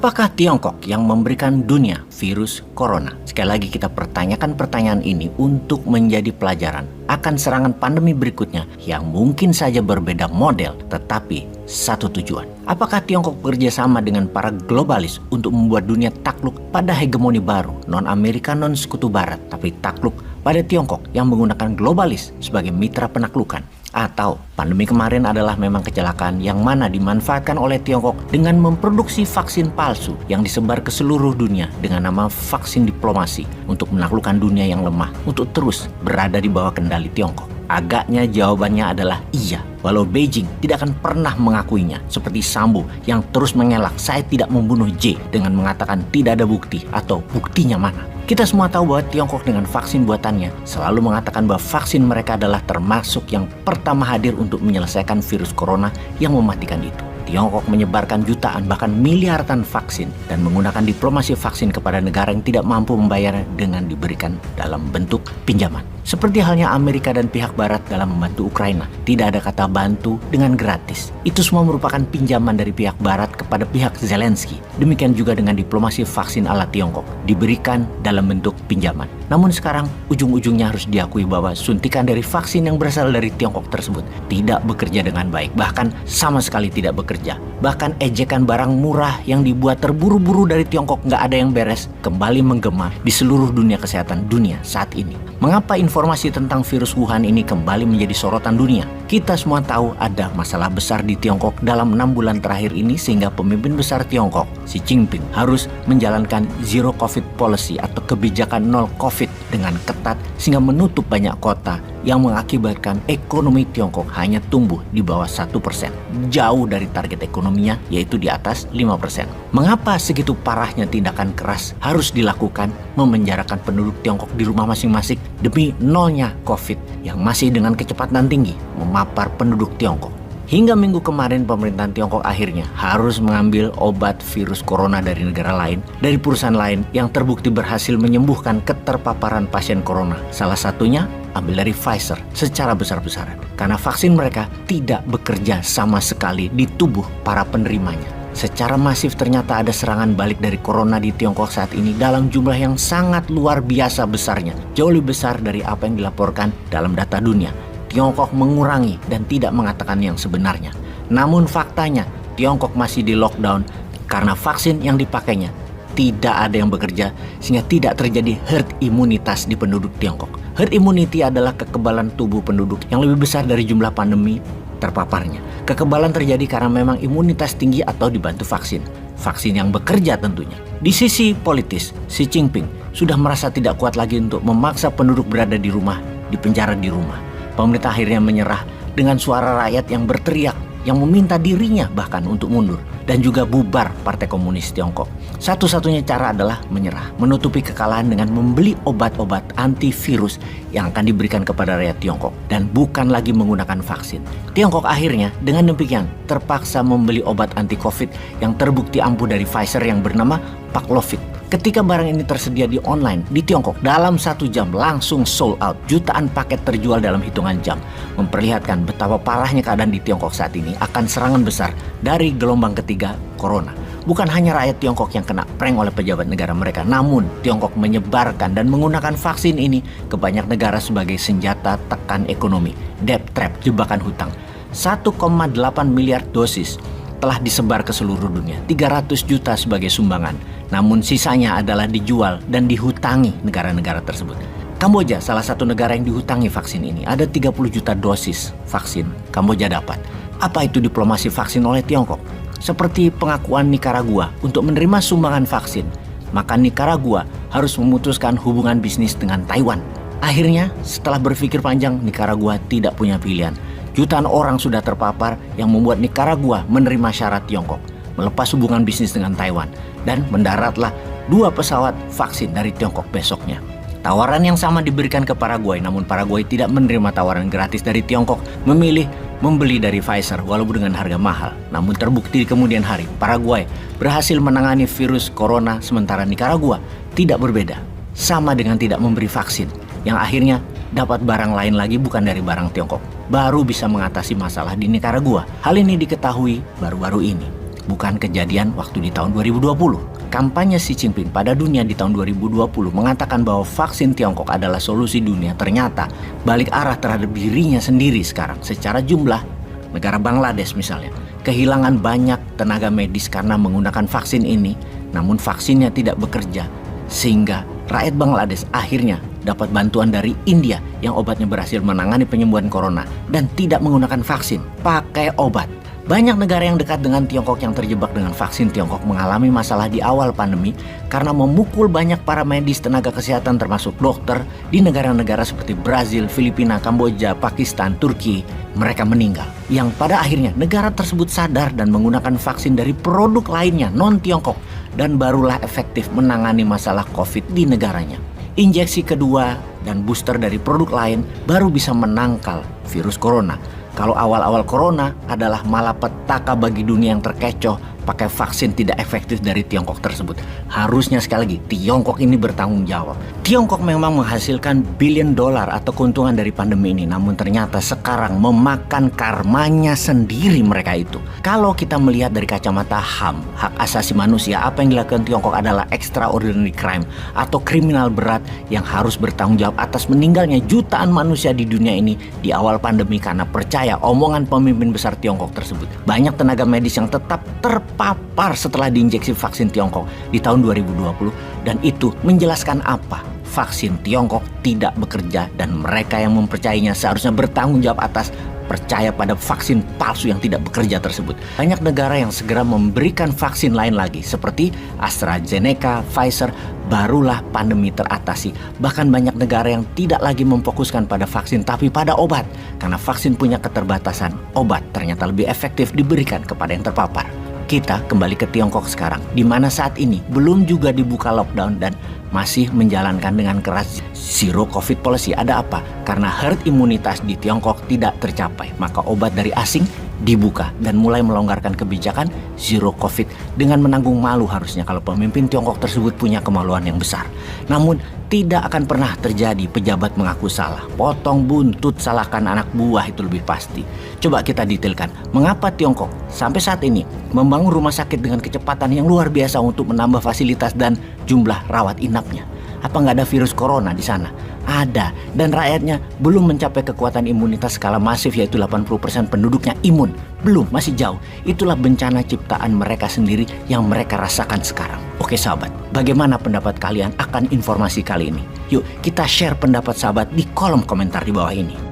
Apakah Tiongkok yang memberikan dunia virus corona? Sekali lagi kita pertanyakan pertanyaan ini untuk menjadi pelajaran akan serangan pandemi berikutnya yang mungkin saja berbeda model tetapi satu tujuan. Apakah Tiongkok bekerjasama dengan para globalis untuk membuat dunia takluk pada hegemoni baru non-Amerika non-sekutu barat tapi takluk pada Tiongkok yang menggunakan globalis sebagai mitra penaklukan? Atau pandemi kemarin adalah memang kecelakaan yang mana dimanfaatkan oleh Tiongkok dengan memproduksi vaksin palsu yang disebar ke seluruh dunia dengan nama vaksin diplomasi untuk menaklukkan dunia yang lemah untuk terus berada di bawah kendali Tiongkok? Agaknya jawabannya adalah iya, walau Beijing tidak akan pernah mengakuinya, seperti Sambo yang terus mengelak saya tidak membunuh J dengan mengatakan tidak ada bukti atau buktinya mana. Kita semua tahu bahwa Tiongkok dengan vaksin buatannya selalu mengatakan bahwa vaksin mereka adalah termasuk yang pertama hadir untuk menyelesaikan virus corona yang mematikan itu. Tiongkok menyebarkan jutaan bahkan miliaran vaksin dan menggunakan diplomasi vaksin kepada negara yang tidak mampu membayarnya dengan diberikan dalam bentuk pinjaman. Seperti halnya Amerika dan pihak barat dalam membantu Ukraina, tidak ada kata bantu dengan gratis. Itu semua merupakan pinjaman dari pihak barat kepada pihak Zelensky. Demikian juga dengan diplomasi vaksin ala Tiongkok, diberikan dalam bentuk pinjaman. Namun sekarang ujung-ujungnya harus diakui bahwa suntikan dari vaksin yang berasal dari Tiongkok tersebut tidak bekerja dengan baik, bahkan sama sekali tidak bekerja. Bahkan ejekan barang murah yang dibuat terburu-buru dari Tiongkok nggak ada yang beres kembali menggema di seluruh dunia kesehatan dunia saat ini. Mengapa informasi tentang virus Wuhan ini kembali menjadi sorotan dunia? Kita semua tahu ada masalah besar di Tiongkok dalam 6 bulan terakhir ini sehingga pemimpin besar Tiongkok, Xi Jinping, harus menjalankan zero covid policy atau kebijakan nol covid dengan ketat sehingga menutup banyak kota yang mengakibatkan ekonomi Tiongkok hanya tumbuh di bawah 1%, jauh dari target ekonominya yaitu di atas 5%. Mengapa segitu parahnya tindakan keras harus dilakukan memenjarakan penduduk Tiongkok di rumah masing-masing demi nolnya COVID yang masih dengan kecepatan tinggi memapar penduduk Tiongkok? Hingga minggu kemarin pemerintahan Tiongkok akhirnya harus mengambil obat virus corona dari negara lain, dari perusahaan lain yang terbukti berhasil menyembuhkan keterpaparan pasien corona. Salah satunya ambil dari Pfizer secara besar-besaran. Karena vaksin mereka tidak bekerja sama sekali di tubuh para penerimanya. Secara masif ternyata ada serangan balik dari corona di Tiongkok saat ini dalam jumlah yang sangat luar biasa besarnya. Jauh lebih besar dari apa yang dilaporkan dalam data dunia. Tiongkok mengurangi dan tidak mengatakan yang sebenarnya. Namun faktanya Tiongkok masih di lockdown karena vaksin yang dipakainya tidak ada yang bekerja sehingga tidak terjadi herd imunitas di penduduk Tiongkok. Herd immunity adalah kekebalan tubuh penduduk yang lebih besar dari jumlah pandemi terpaparnya. Kekebalan terjadi karena memang imunitas tinggi atau dibantu vaksin. Vaksin yang bekerja tentunya. Di sisi politis, Xi Jinping sudah merasa tidak kuat lagi untuk memaksa penduduk berada di rumah, di penjara di rumah. Pemerintah akhirnya menyerah dengan suara rakyat yang berteriak, yang meminta dirinya bahkan untuk mundur dan juga bubar Partai Komunis Tiongkok. Satu-satunya cara adalah menyerah, menutupi kekalahan dengan membeli obat-obat antivirus yang akan diberikan kepada rakyat Tiongkok dan bukan lagi menggunakan vaksin. Tiongkok akhirnya dengan demikian terpaksa membeli obat anti-COVID yang terbukti ampuh dari Pfizer yang bernama Paxlovid. Ketika barang ini tersedia di online di Tiongkok, dalam 1 jam langsung sold out. Jutaan paket terjual dalam hitungan jam. Memperlihatkan betapa parahnya keadaan di Tiongkok saat ini akan serangan besar dari gelombang ketiga corona. Bukan hanya rakyat Tiongkok yang kena prank oleh pejabat negara mereka, namun Tiongkok menyebarkan dan menggunakan vaksin ini ke banyak negara sebagai senjata tekan ekonomi. Debt trap, jebakan hutang. 1,8 miliar dosis telah disebar ke seluruh dunia, 300 juta sebagai sumbangan. Namun sisanya adalah dijual dan dihutangi negara-negara tersebut. Kamboja salah satu negara yang dihutangi vaksin ini. Ada 30 juta dosis vaksin Kamboja dapat. Apa itu diplomasi vaksin oleh Tiongkok? Seperti pengakuan Nicaragua untuk menerima sumbangan vaksin, maka Nicaragua harus memutuskan hubungan bisnis dengan Taiwan. Akhirnya setelah berpikir panjang, Nicaragua tidak punya pilihan. Jutaan orang sudah terpapar yang membuat Nicaragua menerima syarat Tiongkok, melepas hubungan bisnis dengan Taiwan, dan mendaratlah 2 pesawat vaksin dari Tiongkok besoknya. Tawaran yang sama diberikan ke Paraguay, namun Paraguay tidak menerima tawaran gratis dari Tiongkok, memilih membeli dari Pfizer walaupun dengan harga mahal. Namun terbukti di kemudian hari, Paraguay berhasil menangani virus corona sementara Nicaragua tidak berbeda. Sama dengan tidak memberi vaksin, yang akhirnya dapat barang lain lagi bukan dari barang Tiongkok. Baru bisa mengatasi masalah di Nicaragua. Hal ini diketahui baru-baru ini. bukan kejadian waktu di tahun 2020. Kampanye Xi Jinping pada dunia di tahun 2020 mengatakan bahwa vaksin Tiongkok adalah solusi dunia. Ternyata balik arah terhadap dirinya sendiri sekarang. Secara jumlah, negara Bangladesh misalnya, kehilangan banyak tenaga medis karena menggunakan vaksin ini, namun vaksinnya tidak bekerja, sehingga rakyat Bangladesh akhirnya dapat bantuan dari India yang obatnya berhasil menangani penyembuhan corona dan tidak menggunakan vaksin, pakai obat. Banyak negara yang dekat dengan Tiongkok yang terjebak dengan vaksin Tiongkok mengalami masalah di awal pandemi karena memukul banyak para medis tenaga kesehatan termasuk dokter di negara-negara seperti Brazil, Filipina, Kamboja, Pakistan, Turki. Mereka meninggal. Yang pada akhirnya negara tersebut sadar dan menggunakan vaksin dari produk lainnya non-Tiongkok dan barulah efektif menangani masalah COVID di negaranya. Injeksi kedua dan booster dari produk lain baru bisa menangkal virus corona. Kalau awal-awal corona adalah malapetaka bagi dunia yang terkecoh pakai vaksin tidak efektif dari Tiongkok tersebut. Harusnya sekali lagi Tiongkok ini bertanggung jawab. Tiongkok memang menghasilkan billion dollar atau keuntungan dari pandemi ini, namun ternyata sekarang memakan karmanya sendiri mereka itu. Kalau kita melihat dari kacamata HAM, hak asasi manusia, apa yang dilakukan Tiongkok adalah extraordinary crime atau kriminal berat yang harus bertanggung jawab atas meninggalnya jutaan manusia di dunia ini di awal pandemi karena percaya omongan pemimpin besar Tiongkok tersebut. Banyak tenaga medis yang tetap terpapar setelah diinjeksi vaksin Tiongkok di tahun 2020 dan itu menjelaskan apa? Vaksin Tiongkok tidak bekerja dan mereka yang mempercayainya seharusnya bertanggung jawab atas percaya pada vaksin palsu yang tidak bekerja tersebut. Banyak negara yang segera memberikan vaksin lain lagi seperti AstraZeneca, Pfizer, barulah pandemi teratasi. Bahkan banyak negara yang tidak lagi memfokuskan pada vaksin tapi pada obat. Karena vaksin punya keterbatasan, obat ternyata lebih efektif diberikan kepada yang terpapar. Kita kembali ke Tiongkok sekarang, di mana saat ini belum juga dibuka lockdown dan masih menjalankan dengan keras zero covid policy. Ada apa? Karena herd imunitas di Tiongkok tidak tercapai, maka obat dari asing dibuka dan mulai melonggarkan kebijakan zero covid dengan menanggung malu harusnya kalau pemimpin Tiongkok tersebut punya kemaluan yang besar. Namun tidak akan pernah terjadi pejabat mengaku salah, potong buntut salahkan anak buah, itu lebih pasti. Coba kita detailkan, mengapa Tiongkok sampai saat ini membangun rumah sakit dengan kecepatan yang luar biasa untuk menambah fasilitas dan jumlah rawat inapnya. Apa nggak ada virus corona di sana? Ada, dan rakyatnya belum mencapai kekuatan imunitas skala masif yaitu 80% penduduknya imun. Belum, masih jauh. Itulah bencana ciptaan mereka sendiri yang mereka rasakan sekarang. Oke sahabat, bagaimana pendapat kalian akan informasi kali ini? Yuk kita share pendapat sahabat di kolom komentar di bawah ini.